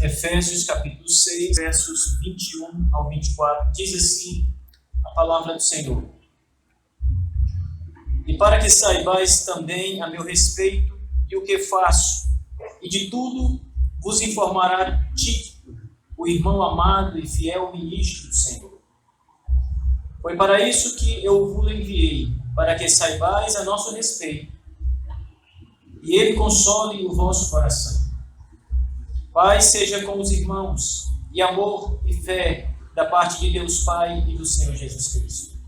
Efésios capítulo 6, versos 21 ao 24, diz assim a palavra do Senhor. E para que saibais também a meu respeito e o que faço, e de tudo vos informará Tíquico, o irmão amado e fiel ministro do Senhor. Foi para isso que eu vos enviei, para que saibais a nosso respeito, e ele console o vosso coração. Paz seja com os irmãos, e amor e fé da parte de Deus Pai e do Senhor Jesus Cristo.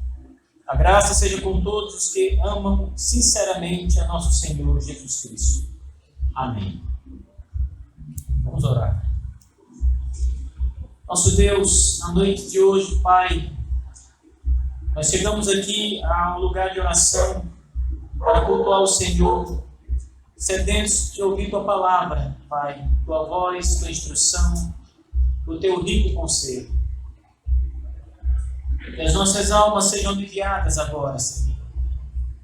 A graça seja com todos os que amam sinceramente a nosso Senhor Jesus Cristo. Amém. Vamos orar. Nosso Deus, na noite de hoje, Pai, nós chegamos aqui a um lugar de oração para cultuar o Senhor, sedentos de ouvir Tua palavra, Pai, Tua voz, Tua instrução, o Teu rico conselho. Que as nossas almas sejam aliviadas agora, Senhor,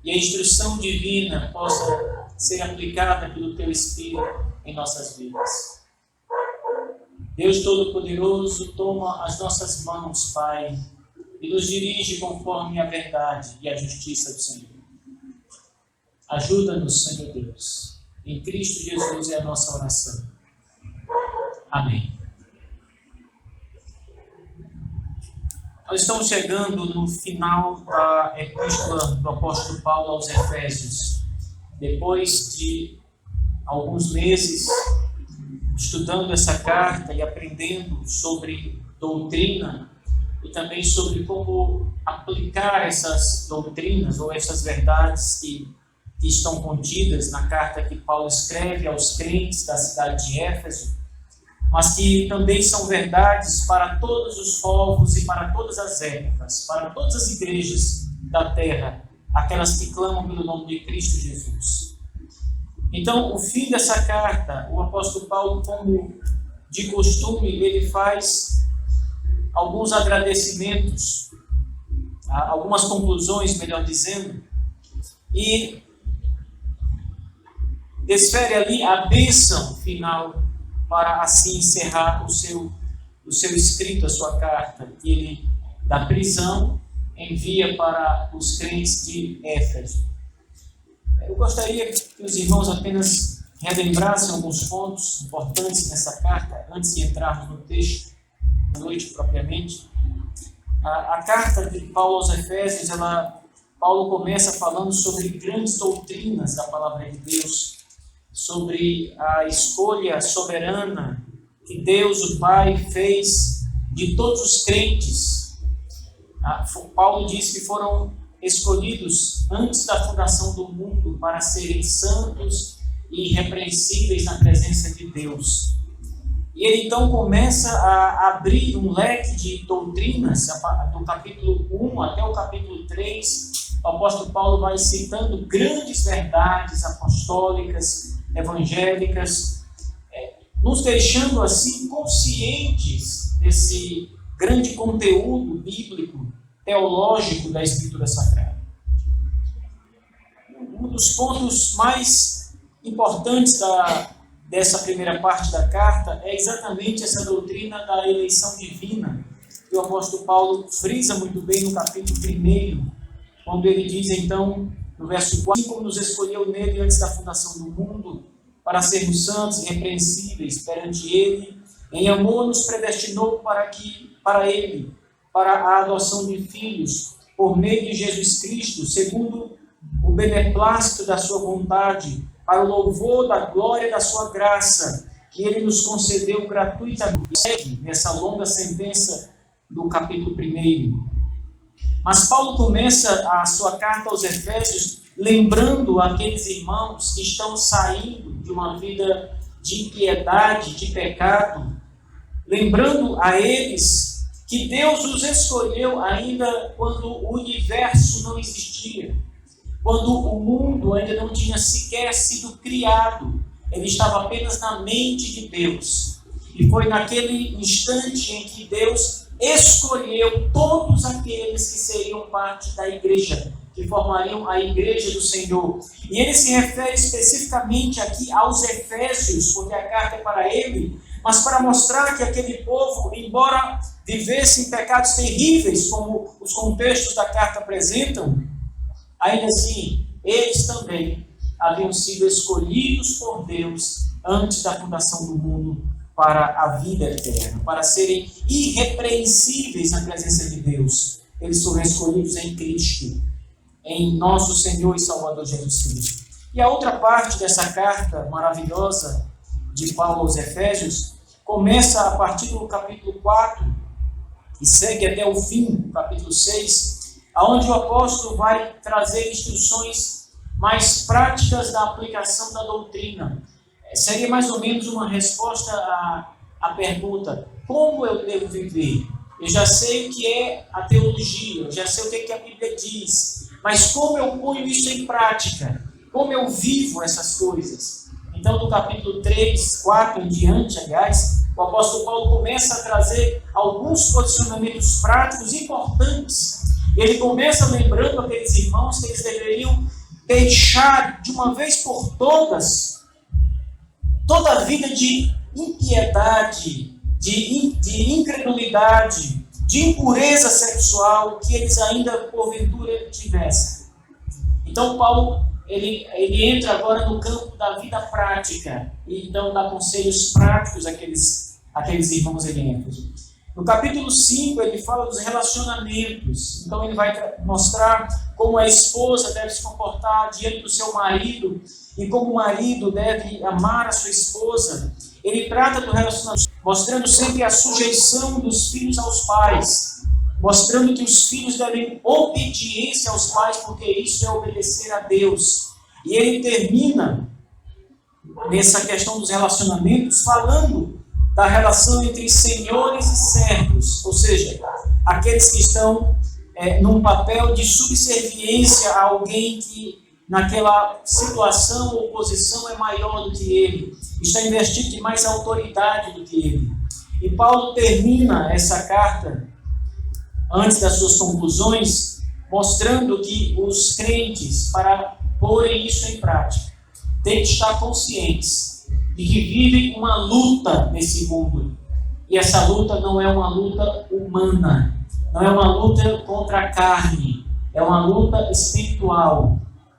e a instrução divina possa ser aplicada pelo Teu Espírito em nossas vidas. Deus Todo-Poderoso, toma as nossas mãos, Pai, e nos dirige conforme a verdade e a justiça do Senhor. Ajuda-nos, Senhor Deus. Em Cristo Jesus é a nossa oração. Amém. Nós estamos chegando no final da epístola do apóstolo Paulo aos Efésios. Depois de alguns meses estudando essa carta e aprendendo sobre doutrina e também sobre como aplicar essas doutrinas ou essas verdades que estão contidas na carta que Paulo escreve aos crentes da cidade de Éfeso, mas que também são verdades para todos os povos e para todas as épocas, para todas as igrejas da terra, aquelas que clamam pelo nome de Cristo Jesus. Então, o fim dessa carta, o apóstolo Paulo, como de costume, ele faz alguns agradecimentos, algumas conclusões, melhor dizendo, e desfere ali a bênção final para assim encerrar o seu escrito, a sua carta, que ele, da prisão, envia para os crentes de Éfeso. Eu gostaria que os irmãos apenas relembrassem alguns pontos importantes nessa carta, antes de entrarmos no texto da noite propriamente. A carta de Paulo aos Efésios, Paulo começa falando sobre grandes doutrinas da palavra de Deus, sobre a escolha soberana que Deus, o Pai, fez de todos os crentes. Paulo diz que foram escolhidos antes da fundação do mundo para serem santos e irrepreensíveis na presença de Deus. E ele então começa a abrir um leque de doutrinas, do capítulo 1 até o capítulo 3, o apóstolo Paulo vai citando grandes verdades apostólicas, evangélicas, nos deixando assim conscientes desse grande conteúdo bíblico, teológico da Escritura Sagrada. Um dos pontos mais importantes dessa primeira parte da carta é exatamente essa doutrina da eleição divina, que o apóstolo Paulo frisa muito bem no capítulo 1, quando ele diz então, no verso 4, assim como nos escolheu nele antes da fundação do mundo, para sermos santos e irrepreensíveis perante ele, em amor nos predestinou para ele, para a adoção de filhos, por meio de Jesus Cristo, segundo o beneplácito da sua vontade, para o louvor da glória da sua graça, que ele nos concedeu gratuitamente, nessa longa sentença do capítulo 1. Mas Paulo começa a sua carta aos Efésios lembrando aqueles irmãos que estão saindo de uma vida de impiedade, de pecado, lembrando a eles que Deus os escolheu ainda quando o universo não existia, quando o mundo ainda não tinha sequer sido criado, ele estava apenas na mente de Deus. E foi naquele instante em que Deus escolheu todos aqueles que seriam parte da igreja, que formariam a igreja do Senhor. E ele se refere especificamente aqui aos Efésios, porque a carta é para ele, mas para mostrar que aquele povo, embora vivesse em pecados terríveis, como os contextos da carta apresentam, ainda assim, eles também haviam sido escolhidos por Deus antes da fundação do mundo para a vida eterna, para serem irrepreensíveis na presença de Deus. Eles foram escolhidos em Cristo, em nosso Senhor e Salvador Jesus Cristo. E a outra parte dessa carta maravilhosa de Paulo aos Efésios começa a partir do capítulo 4 e segue até o fim, do capítulo 6, onde o apóstolo vai trazer instruções mais práticas da aplicação da doutrina. Seria mais ou menos uma resposta à pergunta: como eu devo viver? Eu já sei o que é a teologia, eu já sei o que a Bíblia diz, mas como eu ponho isso em prática? Como eu vivo essas coisas? Então, do capítulo 3, 4 em diante, aliás, o apóstolo Paulo começa a trazer alguns posicionamentos práticos importantes. Ele começa lembrando aqueles irmãos que eles deveriam deixar de uma vez por todas toda a vida de impiedade, de incredulidade, de impureza sexual que eles ainda porventura tivessem. Então Paulo ele entra agora no campo da vida prática e então dá conselhos práticos àqueles irmãos elencos. No capítulo 5 ele fala dos relacionamentos. Então ele vai mostrar como a esposa deve se comportar diante do seu marido e como o marido deve amar a sua esposa. Ele trata do relacionamento, mostrando sempre a sujeição dos filhos aos pais, mostrando que os filhos devem obediência aos pais, porque isso é obedecer a Deus. E ele termina nessa questão dos relacionamentos falando da relação entre senhores e servos, ou seja, aqueles que estão num papel de subserviência a alguém que naquela situação ou posição é maior do que ele, está investido de mais autoridade do que ele. E Paulo termina essa carta, antes das suas conclusões, mostrando que os crentes, para porem isso em prática, têm que estar conscientes de que vivem uma luta nesse mundo. E essa luta não é uma luta humana, não é uma luta contra a carne, é uma luta espiritual.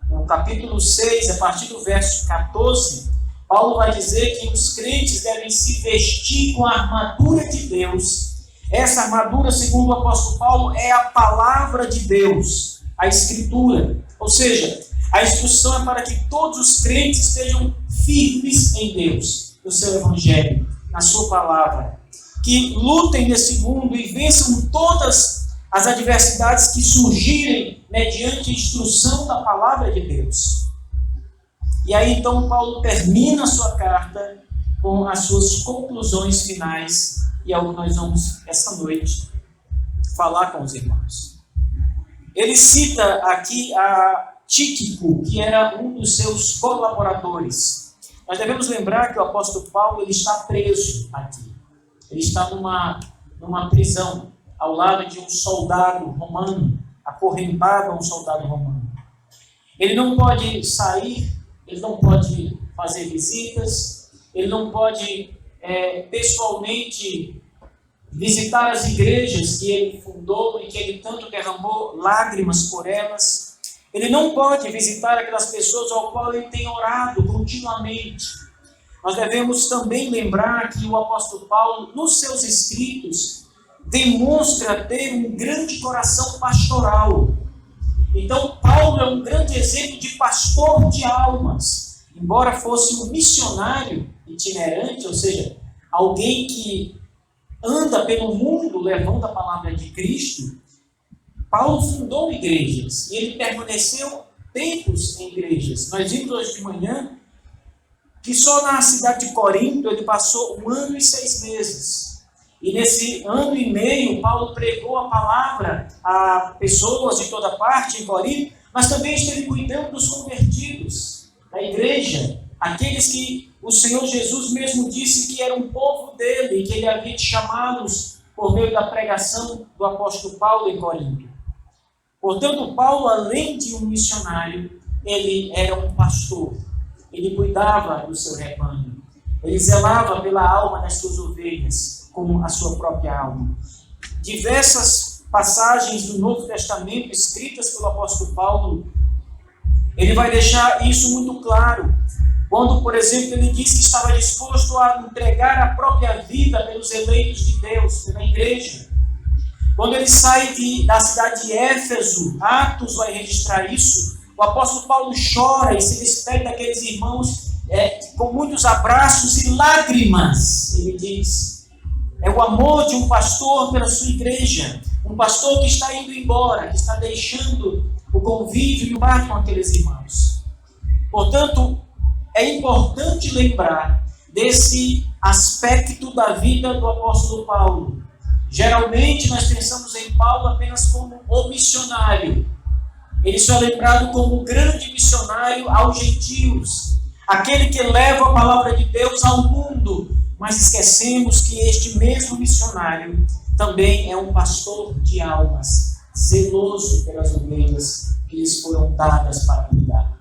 No capítulo 6, a partir do verso 14, Paulo vai dizer que os crentes devem se vestir com a armadura de Deus. Essa armadura, segundo o apóstolo Paulo, é a palavra de Deus, a Escritura. Ou seja, a instrução é para que todos os crentes estejam firmes em Deus, no seu Evangelho, na sua palavra. Que lutem nesse mundo e vençam todas as adversidades que surgirem mediante a instrução da palavra de Deus. E aí então Paulo termina a sua carta com as suas conclusões finais, e é o que nós vamos, essa noite, falar com os irmãos. Ele cita aqui a Tíquico, que era um dos seus colaboradores. Nós devemos lembrar que o apóstolo Paulo ele está preso aqui. Ele está numa prisão, ao lado de um soldado romano, acorrentado a um soldado romano. Ele não pode sair, ele não pode fazer visitas, ele não pode pessoalmente visitar as igrejas que ele fundou e que ele tanto derramou lágrimas por elas. Ele não pode visitar aquelas pessoas ao qual ele tem orado continuamente. Nós devemos também lembrar que o apóstolo Paulo, nos seus escritos, demonstra ter um grande coração pastoral. Então, Paulo é um grande exemplo de pastor de almas. Embora fosse um missionário itinerante, ou seja, alguém que anda pelo mundo levando a palavra de Cristo, Paulo fundou igrejas e ele permaneceu tempos em igrejas. Nós vimos hoje de manhã que só na cidade de Corinto ele passou 1 ano e 6 meses. E nesse 1 ano e meio, Paulo pregou a palavra a pessoas de toda parte em Corinto, mas também esteve cuidando dos convertidos, da igreja, aqueles que o Senhor Jesus mesmo disse que era um povo dele, que ele havia chamá-los por meio da pregação do apóstolo Paulo em Corinto. Portanto, Paulo, além de um missionário, ele era um pastor. Ele cuidava do seu rebanho. Ele zelava pela alma das suas ovelhas, como a sua própria alma. Diversas passagens do Novo Testamento escritas pelo apóstolo Paulo, ele vai deixar isso muito claro. Quando, por exemplo, ele disse que estava disposto a entregar a própria vida pelos eleitos de Deus, pela igreja. Quando ele sai da cidade de Éfeso, Atos vai registrar isso, o apóstolo Paulo chora e se despede daqueles irmãos com muitos abraços e lágrimas. Ele diz, é o amor de um pastor pela sua igreja, um pastor que está indo embora, que está deixando o convívio e o lar com aqueles irmãos. Portanto, é importante lembrar desse aspecto da vida do apóstolo Paulo. Geralmente nós pensamos em Paulo apenas como o missionário. Ele só é lembrado como o grande missionário aos gentios, aquele que leva a palavra de Deus ao mundo. Mas esquecemos que este mesmo missionário também é um pastor de almas, zeloso pelas ovelhas que lhes foram dadas para cuidar.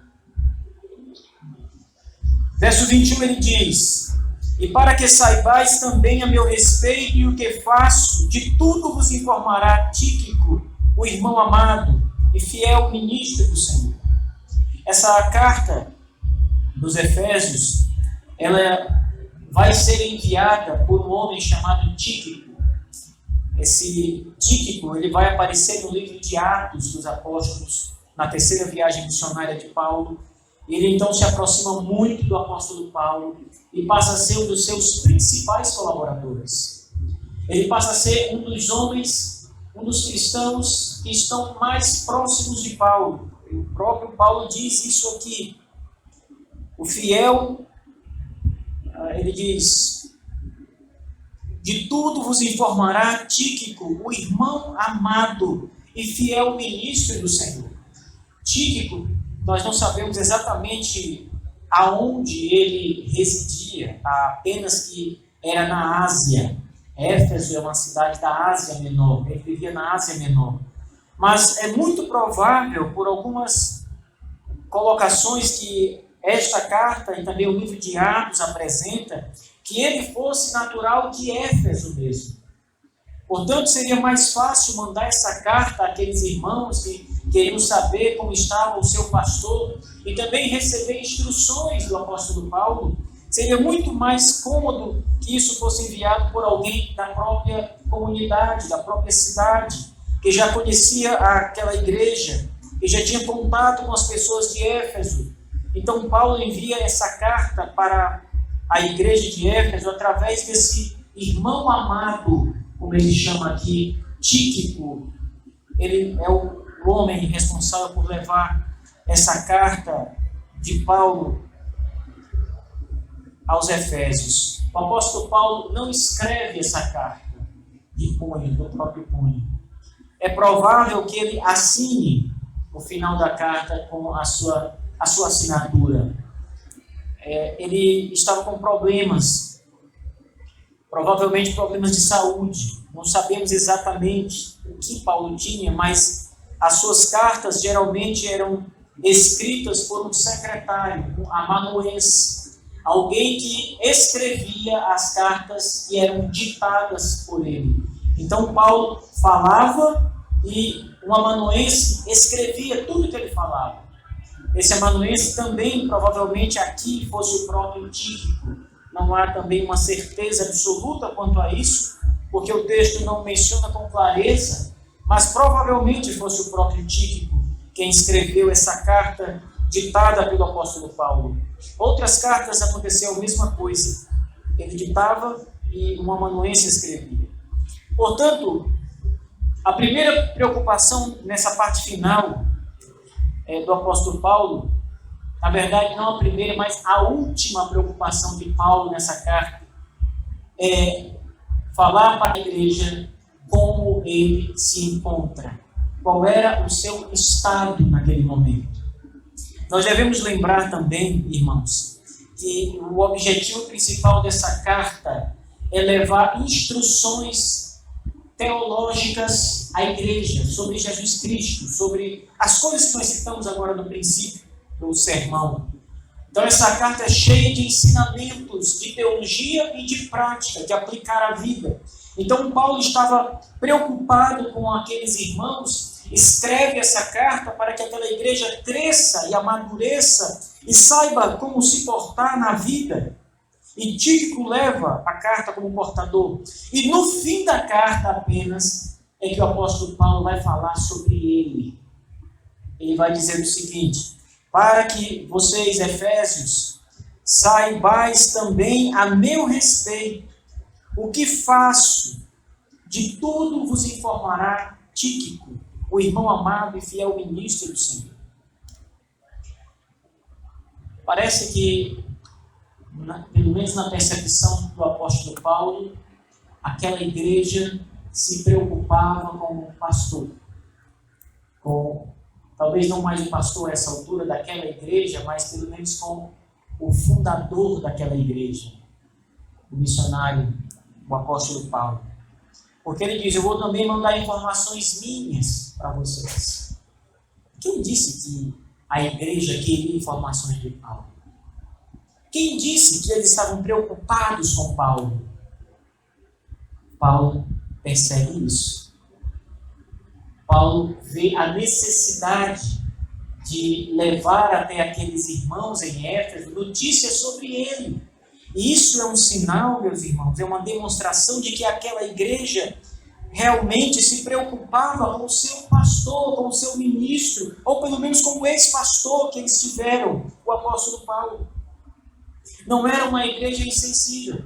Verso 21 ele diz, e para que saibais também a meu respeito e o que faço, de tudo vos informará Tíquico, o irmão amado e fiel ministro do Senhor. Essa carta dos Efésios, ela vai ser enviada por um homem chamado Tíquico. Esse Tíquico, ele vai aparecer no livro de Atos dos Apóstolos, na terceira viagem missionária de Paulo. Ele então se aproxima muito do apóstolo Paulo e passa a ser um dos seus principais colaboradores. Ele passa a ser um dos homens, um dos cristãos que estão mais próximos de Paulo. O próprio Paulo diz isso aqui. O fiel, ele diz, de tudo vos informará Tíquico, o irmão amado e fiel ministro do Senhor. Tíquico, nós não sabemos exatamente aonde ele residia, apenas que era na Ásia. Éfeso é uma cidade da Ásia Menor, ele vivia na Ásia Menor. Mas é muito provável, por algumas colocações que esta carta e também o livro de Atos apresenta, que ele fosse natural de Éfeso mesmo. Portanto, seria mais fácil mandar essa carta àqueles irmãos que queriam saber como estava o seu pastor e também receber instruções do apóstolo Paulo. Seria muito mais cômodo que isso fosse enviado por alguém da própria comunidade, da própria cidade, que já conhecia aquela igreja, que já tinha contato com as pessoas de Éfeso. Então, Paulo envia essa carta para a igreja de Éfeso através desse irmão amado, como ele chama aqui, Tíquico. Ele é o homem responsável por levar essa carta de Paulo aos Efésios. O apóstolo Paulo não escreve essa carta de punho, do próprio punho. É provável que ele assine o final da carta com a sua assinatura. Ele estava com problemas, provavelmente problemas de saúde. Não sabemos exatamente o que Paulo tinha, mas as suas cartas geralmente eram escritas por um secretário, um amanuense, alguém que escrevia as cartas que eram ditadas por ele. Então Paulo falava e um amanuense escrevia tudo que ele falava. Esse amanuense também, provavelmente aqui, fosse o próprio Tíquico. Não há também uma certeza absoluta quanto a isso, porque o texto não menciona com clareza, mas provavelmente fosse o próprio Tíquico quem escreveu essa carta ditada pelo apóstolo Paulo. Outras cartas aconteceu a mesma coisa. Ele ditava e um amanuense escrevia. Portanto, a primeira preocupação nessa parte final do apóstolo Paulo, na verdade não a primeira, mas a última preocupação de Paulo nessa carta é falar para a igreja como ele se encontra, qual era o seu estado naquele momento. Nós devemos lembrar também, irmãos, que o objetivo principal dessa carta é levar instruções teológicas à igreja sobre Jesus Cristo, sobre as coisas que nós citamos agora no princípio do sermão. Então essa carta é cheia de ensinamentos, de teologia e de prática, de aplicar a vida. Então Paulo estava preocupado com aqueles irmãos, escreve essa carta para que aquela igreja cresça e amadureça e saiba como se portar na vida. E Tíquico leva a carta como portador. E no fim da carta apenas é que o apóstolo Paulo vai falar sobre ele. Ele vai dizer o seguinte: para que vocês, Efésios, saibais também a meu respeito o que faço, de tudo vos informará Tíquico, o irmão amado e fiel ministro do Senhor. Parece que, pelo menos na percepção do apóstolo Paulo, aquela igreja se preocupava com o pastor. Talvez não mais o pastor a essa altura daquela igreja, mas pelo menos com o fundador daquela igreja, o missionário, o apóstolo Paulo. Porque ele diz: eu vou também mandar informações minhas para vocês. Quem disse que a igreja queria informações de Paulo? Quem disse que eles estavam preocupados com Paulo? Paulo percebe isso. Paulo vê a necessidade de levar até aqueles irmãos em Éfeso notícias sobre ele. E isso é um sinal, meus irmãos, é uma demonstração de que aquela igreja realmente se preocupava com o seu pastor, com o seu ministro, ou pelo menos com o ex-pastor que eles tiveram, o apóstolo Paulo. Não era uma igreja insensível.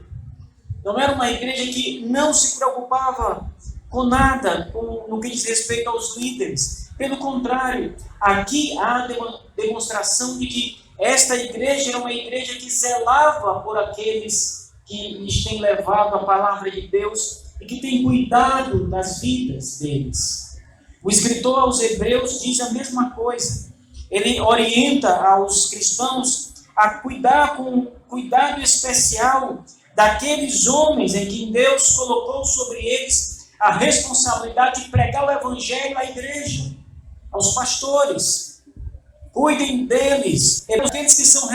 Não era uma igreja que não se preocupava com nada no que diz respeito aos líderes. Pelo contrário, aqui há a demonstração de que esta igreja era uma igreja que zelava por aqueles que lhes têm levado a palavra de Deus e que tem cuidado das vidas deles. O escritor aos Hebreus diz a mesma coisa. Ele orienta aos cristãos a cuidar com cuidado especial daqueles homens em que Deus colocou sobre eles a responsabilidade de pregar o evangelho à igreja, aos pastores. Cuidem deles, aqueles que são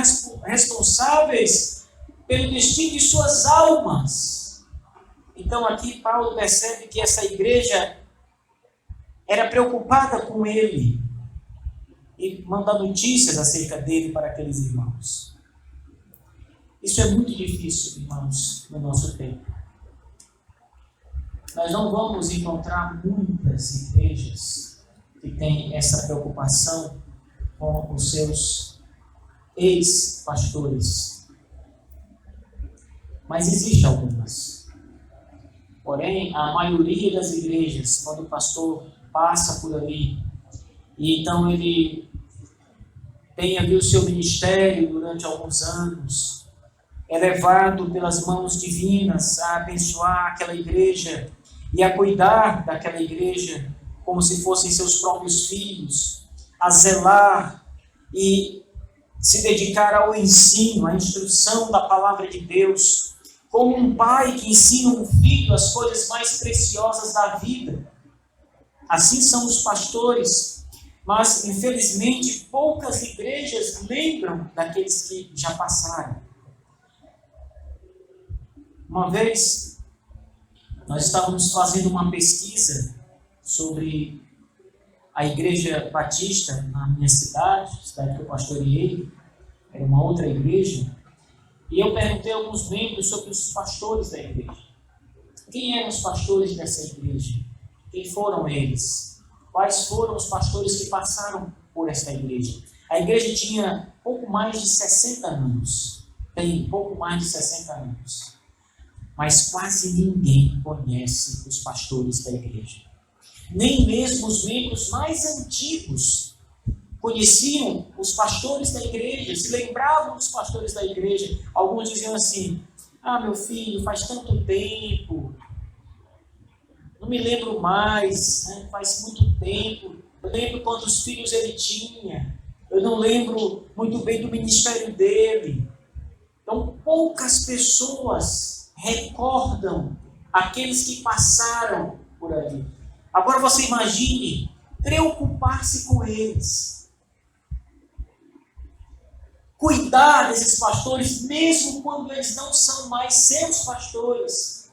responsáveis pelo destino de suas almas. Então aqui Paulo percebe que essa igreja era preocupada com ele e manda notícias acerca dele para aqueles irmãos. Isso é muito difícil, irmãos, no nosso tempo. Nós não vamos encontrar muitas igrejas que têm essa preocupação com os seus ex-pastores. Mas existem algumas. Porém, a maioria das igrejas, quando o pastor passa por ali, e então ele tem ali o seu ministério durante alguns anos, é levado pelas mãos divinas a abençoar aquela igreja e a cuidar daquela igreja como se fossem seus próprios filhos, a zelar e se dedicar ao ensino, à instrução da palavra de Deus, como um pai que ensina um filho as coisas mais preciosas da vida. Assim são os pastores, mas infelizmente poucas igrejas lembram daqueles que já passaram. Uma vez, nós estávamos fazendo uma pesquisa sobre a igreja batista na minha cidade que eu pastoreei, era uma outra igreja, e eu perguntei a alguns membros sobre os pastores da igreja. Quem eram os pastores dessa igreja? Quem foram eles? Quais foram os pastores que passaram por esta igreja? A igreja tinha pouco mais de 60 anos. Tem pouco mais de 60 anos. Mas quase ninguém conhece os pastores da igreja. Nem mesmo os membros mais antigos conheciam os pastores da igreja, se lembravam dos pastores da igreja. Alguns diziam assim: ah, meu filho, faz tanto tempo, não me lembro mais, né? Faz muito tempo, eu lembro quantos filhos ele tinha, eu não lembro muito bem do ministério dele. Então, poucas pessoas recordam aqueles que passaram por ali. Agora você imagine preocupar-se com eles. cuidar desses pastores, mesmo quando eles não são mais seus pastores.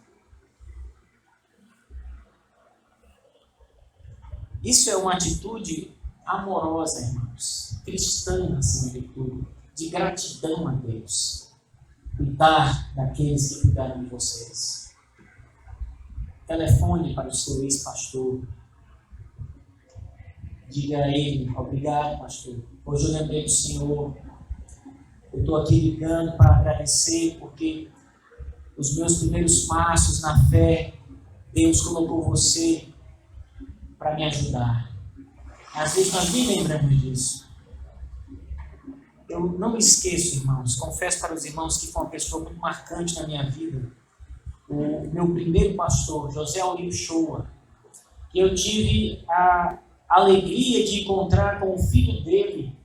Isso é uma atitude amorosa, irmãos, cristã, acima de tudo, de gratidão a Deus. Cuidar daqueles que cuidaram de vocês. Telefone para o seu ex-pastor. Diga a ele: obrigado, pastor. Hoje eu lembrei do Senhor. Eu estou aqui ligando para agradecer, porque os meus primeiros passos na fé, Deus colocou você para me ajudar. Às vezes nós nem lembramos disso. Eu não me esqueço, irmãos, confesso para os irmãos que foi uma pessoa muito marcante na minha vida. O meu primeiro pastor, José Aurílio Shoa, que eu tive a alegria de encontrar com o filho dele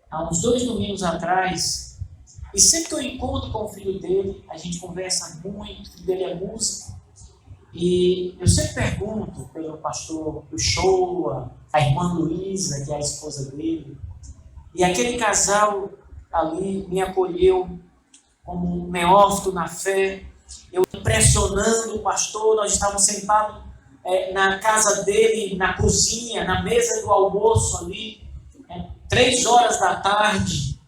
há uns 2 domingos atrás. E sempre que eu encontro com o filho dele, a gente conversa muito, o filho dele é músico. E eu sempre pergunto pelo pastor Shoa, a irmã Luísa, que é a esposa dele. E aquele casal ali me acolheu como um neófito na fé. Eu impressionando o pastor, nós estávamos sentados na casa dele, na cozinha, na mesa do almoço ali, 3 horas da tarde.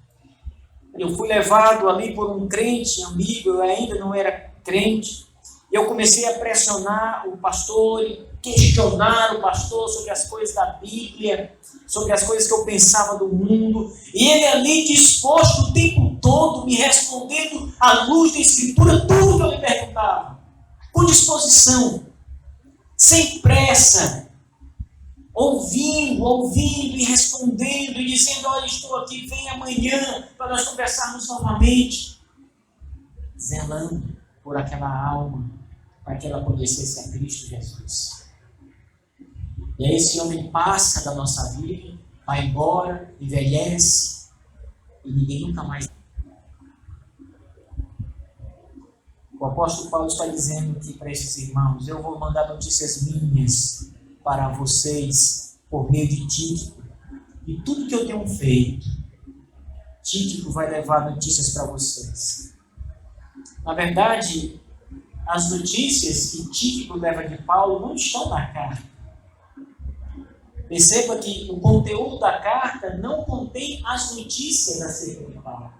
Eu fui levado ali por um crente amigo, eu ainda não era crente. Eu comecei a pressionar o pastor, questionar o pastor sobre as coisas da Bíblia, sobre as coisas que eu pensava do mundo. E ele ali disposto o tempo todo, me respondendo à luz da Escritura, tudo que eu lhe perguntava. Com disposição, sem pressa, ouvindo e respondendo e dizendo: olha, estou aqui, vem amanhã para nós conversarmos novamente. Zelando por aquela alma, para que ela conhecesse a Cristo Jesus. E aí esse homem passa da nossa vida, vai embora, envelhece, e ninguém nunca mais. O apóstolo Paulo está dizendo aqui para esses irmãos: eu vou mandar notícias minhas para vocês por meio de Tíquico. E tudo que eu tenho feito, Tíquico vai levar notícias para vocês. Na verdade, as notícias que Tíquico leva de Paulo não estão na carta. Perceba que o conteúdo da carta não contém as notícias acerca de Paulo.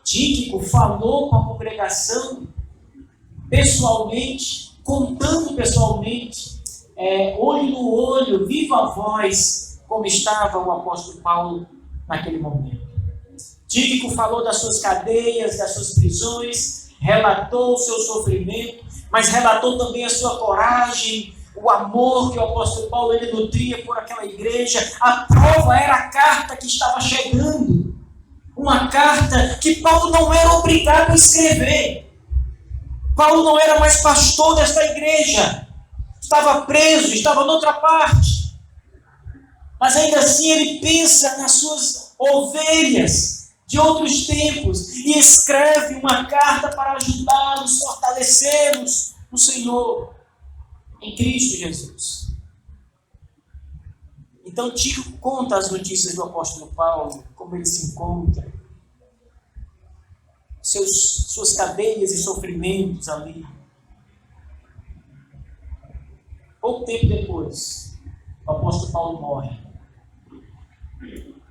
Tíquico falou com a congregação pessoalmente, contando pessoalmente, olho no olho, viva voz, como estava o apóstolo Paulo naquele momento. Tíquico falou das suas cadeias, das suas prisões, relatou o seu sofrimento, mas relatou também a sua coragem, o amor que o apóstolo Paulo ele nutria por aquela igreja. A prova era a carta que estava chegando, uma carta que Paulo não era obrigado a escrever. Paulo não era mais pastor desta igreja, estava preso, estava noutra parte, mas ainda assim ele pensa nas suas ovelhas de outros tempos e escreve uma carta para ajudá-los, fortalecê-los no Senhor, em Cristo Jesus. Então Tíquico conta as notícias do apóstolo Paulo, como ele se encontra, suas cadeias e sofrimentos ali. Pouco tempo depois, o apóstolo Paulo morre.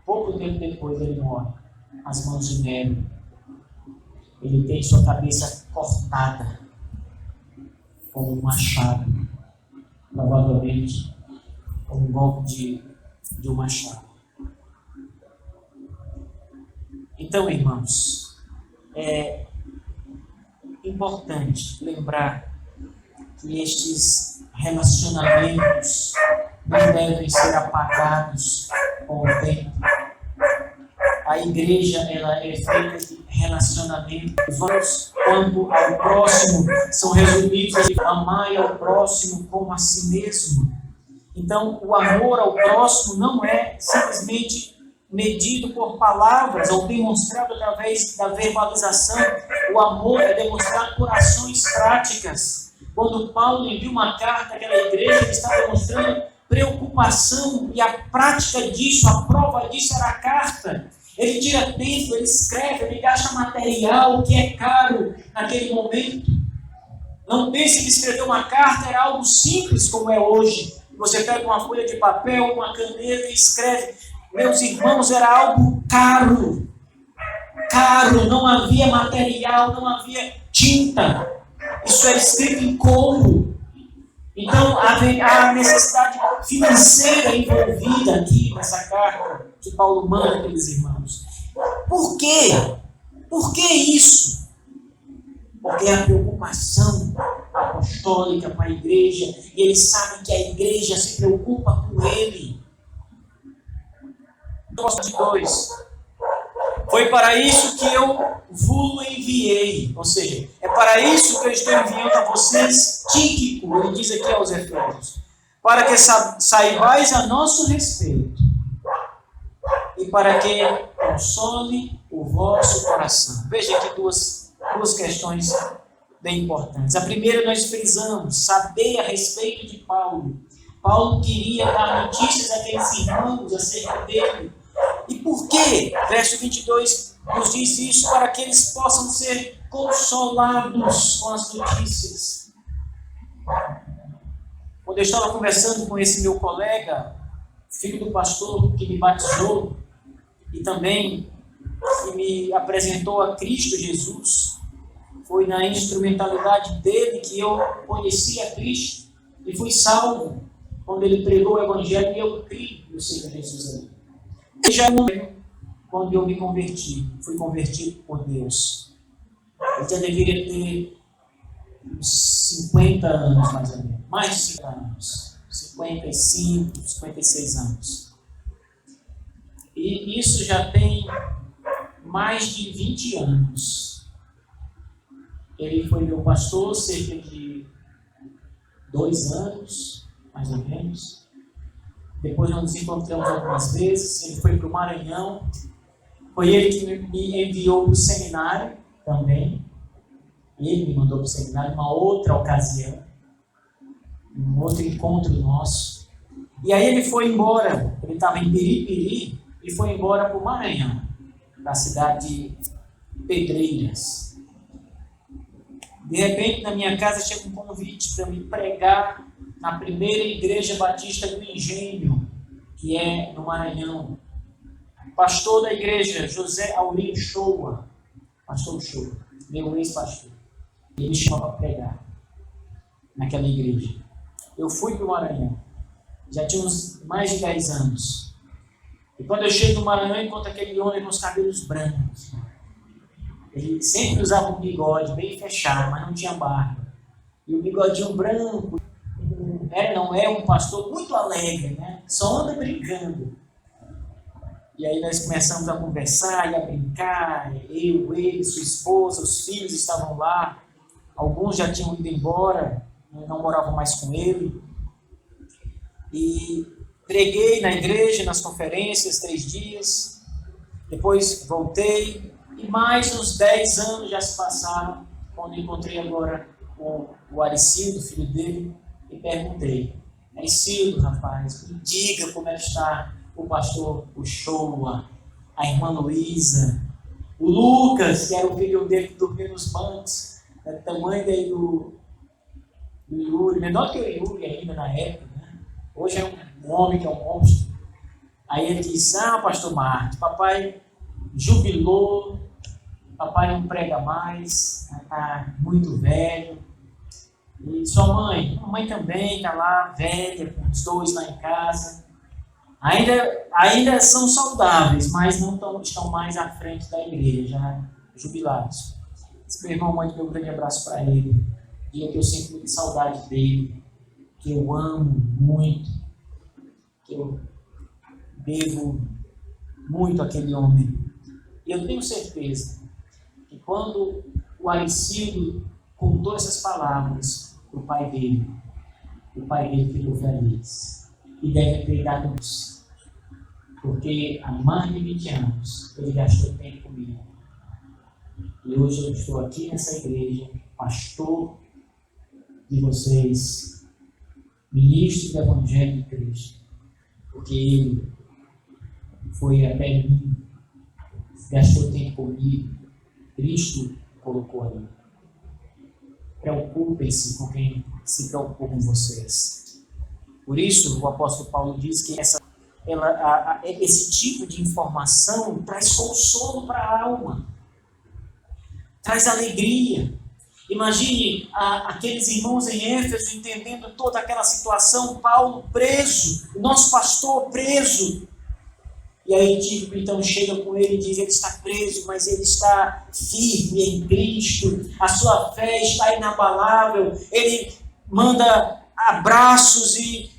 Pouco tempo depois ele morre às mãos de Nero. Ele tem sua cabeça cortada com um machado, provavelmente com um golpe de um machado. Então, irmãos, é importante lembrar que estes relacionamentos não devem ser apagados com o tempo. A igreja ela é feita de relacionamento. Os valores quanto ao próximo são resumidos em amar ao próximo como a si mesmo. Então, o amor ao próximo não é simplesmente medido por palavras ou demonstrado através da verbalização. O amor é demonstrado por ações práticas. Quando Paulo envia uma carta àquela igreja, ele está demonstrando preocupação, e a prática disso, a prova disso era a carta. Ele tira tempo, ele escreve, ele gasta material que é caro naquele momento. Não pense que escrever uma carta era algo simples como é hoje. Você pega uma folha de papel, uma caneta e escreve. Meus irmãos, era algo caro. Caro, não havia material, não havia tinta. Isso era escrito em couro. Então, há necessidade financeira envolvida aqui nessa carta que Paulo manda aqueles irmãos. Por quê? Por que isso? Porque é a preocupação apostólica com a igreja, e ele sabe que a igreja se preocupa com ele. Verso 2. Foi para isso que eu vos enviei. Ou seja, é para isso que eu estou enviando a vocês Tíquico, ele diz aqui aos Efésios, para que saibais a nosso respeito e para que console o vosso coração. Veja aqui duas questões bem importantes. A primeira nós frisamos, saber a respeito de Paulo. Paulo queria dar notícias àqueles irmãos acerca dele. E por quê? Verso 22 nos diz isso, para que eles possam ser consolados com as notícias. Quando eu estava conversando com esse meu colega, filho do pastor que me batizou e também que me apresentou a Cristo Jesus, foi na instrumentalidade dele que eu conheci a Cristo e fui salvo quando ele pregou o Evangelho e eu criei no Senhor Jesus ali. E já quando eu me converti, fui convertido por Deus. Eu já deveria ter uns 50 anos, mais ou menos. Mais de 50 anos. 55, 56 anos. E isso já tem mais de 20 anos. Ele foi meu pastor cerca de 2 anos, mais ou menos. Depois nós nos encontramos algumas vezes. Ele foi para o Maranhão. Foi ele que me enviou para o seminário também. Ele me mandou para o seminário uma outra ocasião. Um outro encontro nosso. E aí ele foi embora. Ele estava em Piripiri e foi embora para o Maranhão, da cidade de Pedreiras. De repente, na minha casa chega um convite para me pregar na primeira igreja batista do Engenho, que é no Maranhão. Pastor da igreja, José Aurim Shoa, pastor Shoa, meu ex-pastor. Ele me chamou para pregar naquela igreja. Eu fui para o Maranhão, já tinha uns mais de 10 anos. E quando eu chego no Maranhão, encontro aquele homem com os cabelos brancos. Ele sempre usava um bigode bem fechado, mas não tinha barba. E o bigodinho branco. Não é um pastor muito alegre, né? Só anda brincando. E aí nós começamos a conversar e a brincar. Eu, ele, sua esposa, os filhos estavam lá. Alguns já tinham ido embora, não moravam mais com ele. E preguei na igreja, nas conferências, 3 dias. Depois voltei. E mais uns 10 anos já se passaram, quando encontrei agora o Aricildo, filho dele, e perguntei: Aricildo, rapaz, me diga como é que está o pastor Uchoa, a irmã Luísa, o Lucas, que era o filho dele que dormia nos bancos, do tamanho daí do Yuri, menor que o Yuri ainda na época, né? Hoje é um homem que é um monstro. Aí ele disse: pastor Marcos, papai jubilou, papai não prega mais, está muito velho. E sua mãe? A mãe também está lá, velha, com os 2 lá em casa. Ainda são saudáveis, mas não estão mais à frente da igreja, já jubilados. Esse meu irmão manda meu grande abraço para ele. Diga que eu sinto muita saudade dele, que eu amo muito, que eu devo muito àquele homem. E eu tenho certeza que quando o Aricildo contou essas palavras para o pai dele ficou feliz. E deve ter dado isso, porque há mais de 20 anos ele gastou tempo comigo. E hoje eu estou aqui nessa igreja, pastor de vocês, ministro do Evangelho de Cristo, porque ele foi até mim gastou tempo comigo. Cristo colocou ali. Preocupem-se com quem se preocupa com vocês. Por isso, o apóstolo Paulo diz que esse tipo de informação traz consolo para a alma, traz alegria. Imagine aqueles irmãos em Éfeso entendendo toda aquela situação, Paulo preso, o nosso pastor preso. E aí Tíquico então chega com ele e diz, ele está preso, mas ele está firme em Cristo, a sua fé está inabalável, ele manda abraços e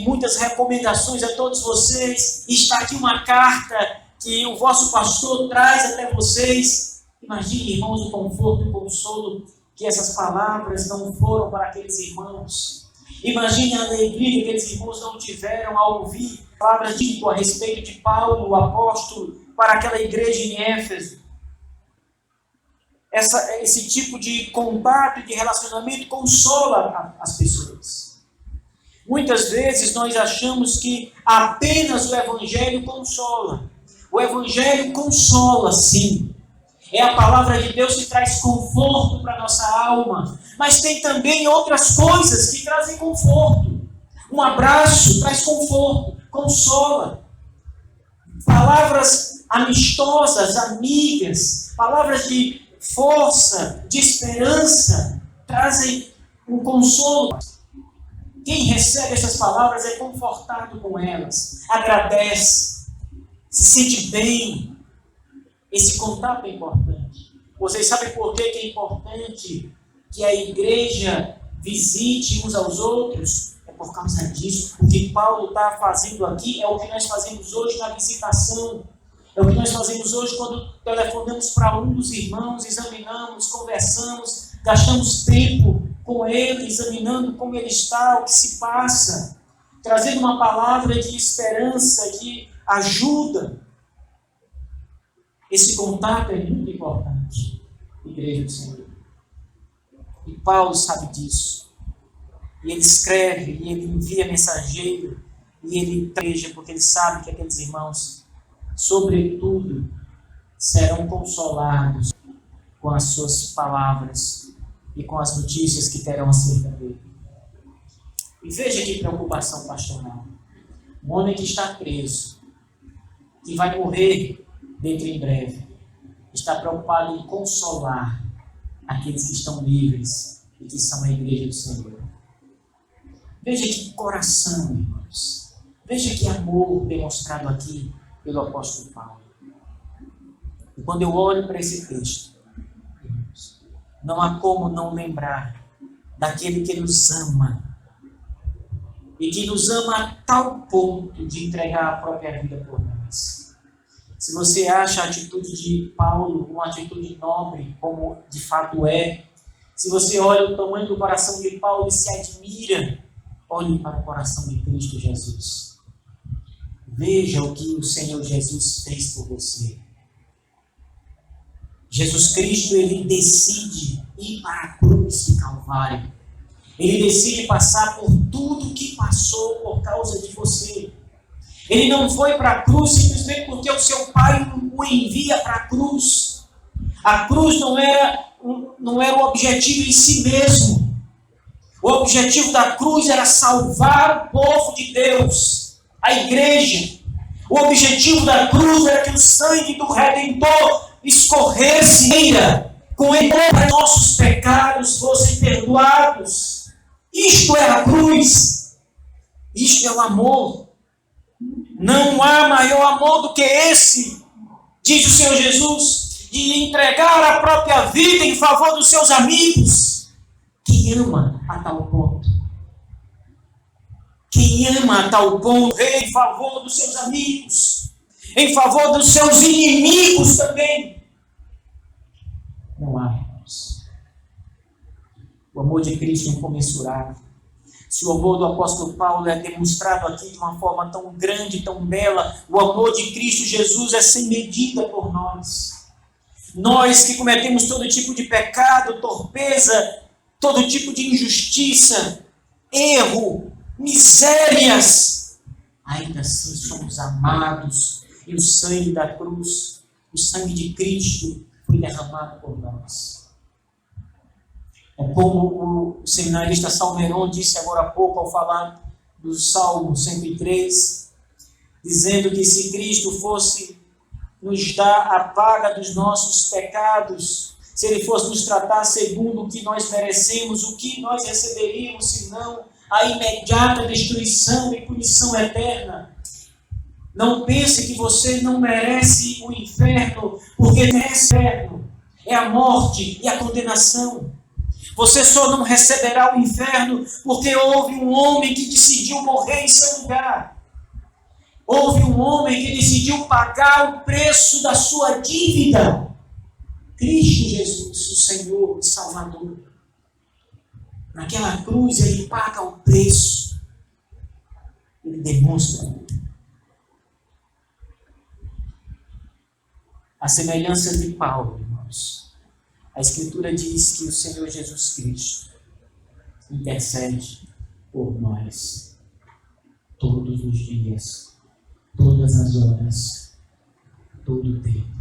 muitas recomendações a todos vocês. Está aqui uma carta que o vosso pastor traz até vocês. Imagine, irmãos, o conforto e o consolo que essas palavras não foram para aqueles irmãos. Imagine a alegria que aqueles irmãos não tiveram ao ouvir palavras a respeito de Paulo, o apóstolo, para aquela igreja em Éfeso. Esse tipo de contato e de relacionamento consola as pessoas. Muitas vezes nós achamos que apenas o Evangelho consola. O Evangelho consola, sim. É a palavra de Deus que traz conforto para a nossa alma. Mas tem também outras coisas que trazem conforto. Um abraço traz conforto, consola. Palavras amistosas, amigas, palavras de força, de esperança, trazem um consolo. Quem recebe essas palavras é confortado com elas, agradece, se sente bem. Esse contato é importante. Vocês sabem por que é importante que a igreja visite uns aos outros? É por causa disso. O que Paulo está fazendo aqui é o que nós fazemos hoje na visitação. É o que nós fazemos hoje quando telefonamos para um dos irmãos, examinamos, conversamos, gastamos tempo com ele, examinando como ele está, o que se passa, trazendo uma palavra de esperança, de ajuda. Esse contato é muito importante, igreja do Senhor. E Paulo sabe disso. E ele escreve, e ele envia mensageiro, e ele treja, porque ele sabe que aqueles irmãos, sobretudo, serão consolados com as suas palavras e com as notícias que terão acerca dele. E veja que preocupação pastoral. Um homem que está preso, que vai morrer dentro em breve, está preocupado em consolar aqueles que estão livres e que são a igreja do Senhor. Veja que coração, irmãos. Veja que amor demonstrado aqui pelo apóstolo Paulo. E quando eu olho para esse texto, irmãos, não há como não lembrar daquele que nos ama e que nos ama a tal ponto de entregar a própria vida por nós. Se você acha a atitude de Paulo uma atitude nobre, como de fato é, se você olha o tamanho do coração de Paulo e se admira, olhe para o coração de Cristo Jesus. Veja o que o Senhor Jesus fez por você. Jesus Cristo, ele decide ir para a cruz de Calvário. Ele decide passar por tudo que passou por causa de você. Ele não foi para a cruz simplesmente porque o seu pai o envia para a cruz. A cruz não era o objetivo em si mesmo. O objetivo da cruz era salvar o povo de Deus, a igreja. O objetivo da cruz era que o sangue do Redentor escorresse com ele para que nossos pecados fossem perdoados. Isto é a cruz. Isto é o amor. Não há maior amor do que esse, diz o Senhor Jesus, de entregar a própria vida em favor dos seus amigos. Quem ama a tal ponto? Quem ama a tal ponto em favor dos seus amigos, em favor dos seus inimigos também? Não há, irmãos. O amor de Cristo é incomensurável. Se o amor do apóstolo Paulo é demonstrado aqui de uma forma tão grande, tão bela, o amor de Cristo Jesus é sem medida por nós. Nós que cometemos todo tipo de pecado, torpeza, todo tipo de injustiça, erro, misérias, ainda assim somos amados, e o sangue da cruz o sangue de Cristo foi derramado por nós. É como o seminarista Salmeron disse agora há pouco ao falar do Salmo 103, dizendo que se Cristo fosse nos dar a paga dos nossos pecados, se Ele fosse nos tratar segundo o que nós merecemos, o que nós receberíamos, senão a imediata destruição e punição eterna. Não pense que você não merece o inferno, porque merece o inferno. É a morte e a condenação. Você só não receberá o inferno porque houve um homem que decidiu morrer em seu lugar. Houve um homem que decidiu pagar o preço da sua dívida. Cristo Jesus, o Senhor e Salvador. Naquela cruz ele paga o preço. Ele demonstra a semelhança de Paulo, irmãos. A Escritura diz que o Senhor Jesus Cristo intercede por nós todos os dias, todas as horas, todo o tempo.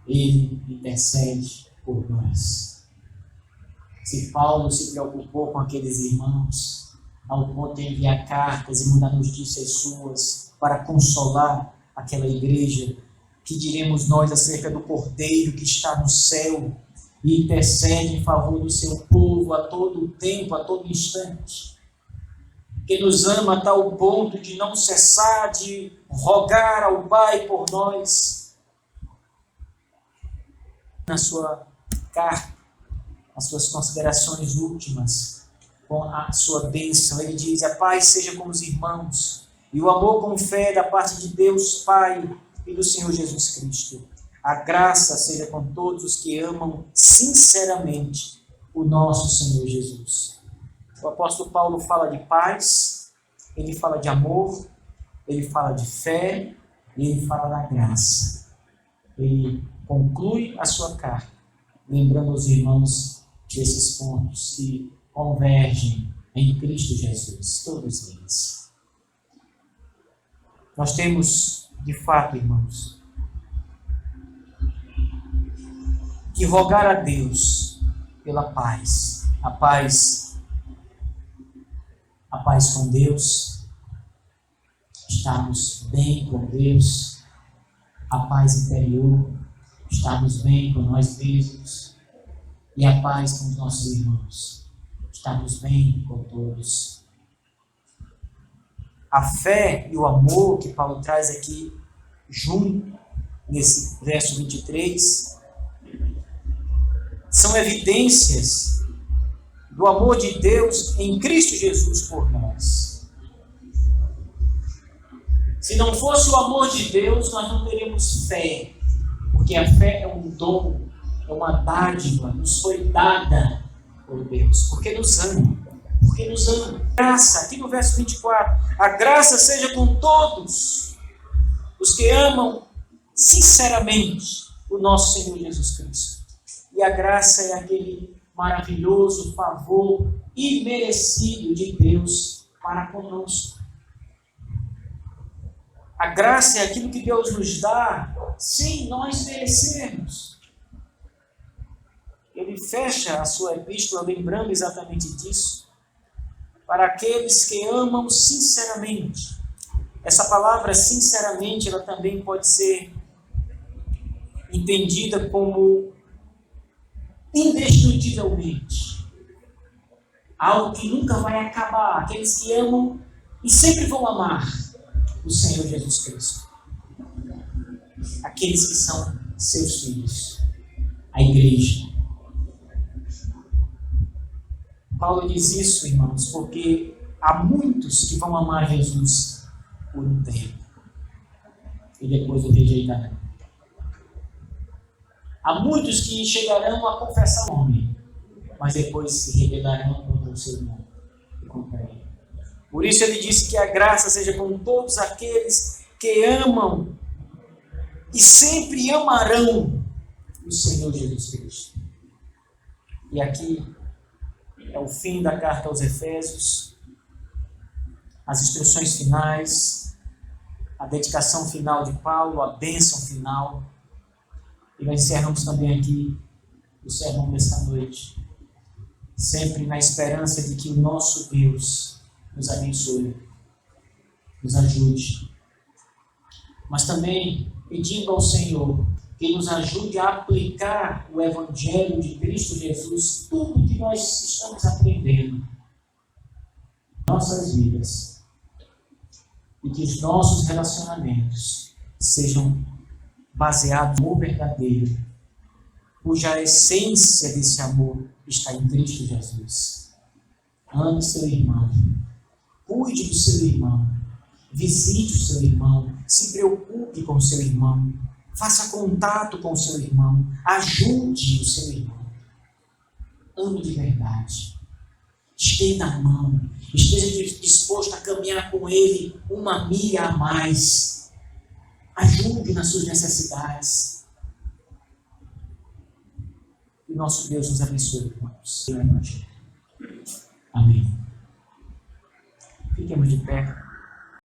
Ele intercede por nós. Se Paulo se preocupou com aqueles irmãos, ao ponto de enviar cartas e mandar notícias suas para consolar aquela igreja, que diremos nós acerca do Cordeiro que está no céu e intercede em favor do seu povo a todo tempo, a todo instante, que nos ama a tal ponto de não cessar de rogar ao Pai por nós. Na sua carta, as suas considerações últimas, com a sua bênção, ele diz: a paz seja com os irmãos, e o amor com fé da parte de Deus Pai e do Senhor Jesus Cristo. A graça seja com todos os que amam sinceramente o nosso Senhor Jesus. O apóstolo Paulo fala de paz, ele fala de amor, ele fala de fé e ele fala da graça. Ele conclui a sua carta, lembrando aos irmãos desses pontos que convergem em Cristo Jesus, todos eles. Nós temos, de fato, irmãos, que rogar a Deus pela paz, a paz com Deus, estarmos bem com Deus, a paz interior, estarmos bem com nós mesmos, e a paz com os nossos irmãos, estarmos bem com todos. A fé e o amor que Paulo traz aqui junto, nesse verso 23, são evidências do amor de Deus em Cristo Jesus por nós. Se não fosse o amor de Deus, nós não teríamos fé, porque a fé é um dom, é uma dádiva, nos foi dada por Deus, porque nos ama. Porque nos ama. Graça, aqui no verso 24, a graça seja com todos os que amam sinceramente o nosso Senhor Jesus Cristo. E a graça é aquele maravilhoso favor imerecido de Deus para conosco. A graça é aquilo que Deus nos dá sem nós merecermos. Ele fecha a sua epístola lembrando exatamente disso. Para aqueles que amam sinceramente. Essa palavra sinceramente, ela também pode ser entendida como indescritivelmente. Algo que nunca vai acabar. Aqueles que amam e sempre vão amar o Senhor Jesus Cristo. Aqueles que são seus filhos. A igreja. Paulo diz isso, irmãos, porque há muitos que vão amar Jesus por um tempo e depois o rejeitarão. Há muitos que chegarão a confessar o nome, mas depois se rebelarão contra o seu nome e contra ele. Por isso ele disse que a graça seja com todos aqueles que amam e sempre amarão o Senhor Jesus Cristo. E aqui é o fim da carta aos Efésios, as instruções finais, a dedicação final de Paulo, a bênção final. E nós encerramos também aqui o sermão desta noite, sempre na esperança de que o nosso Deus nos abençoe, nos ajude, mas também pedindo ao Senhor que nos ajude a aplicar o Evangelho de Cristo Jesus, tudo que nós estamos aprendendo em nossas vidas, e que os nossos relacionamentos sejam baseados no verdadeiro, cuja essência desse amor está em Cristo Jesus. Ame seu irmão, cuide do seu irmão, visite o seu irmão, se preocupe com o seu irmão, faça contato com o seu irmão, ajude o seu irmão. Ame de verdade. Estenda a mão, esteja disposto a caminhar com ele uma milha a mais. Ajude nas suas necessidades. E nosso Deus nos abençoe, irmãos. Amém. Fiquemos de pé.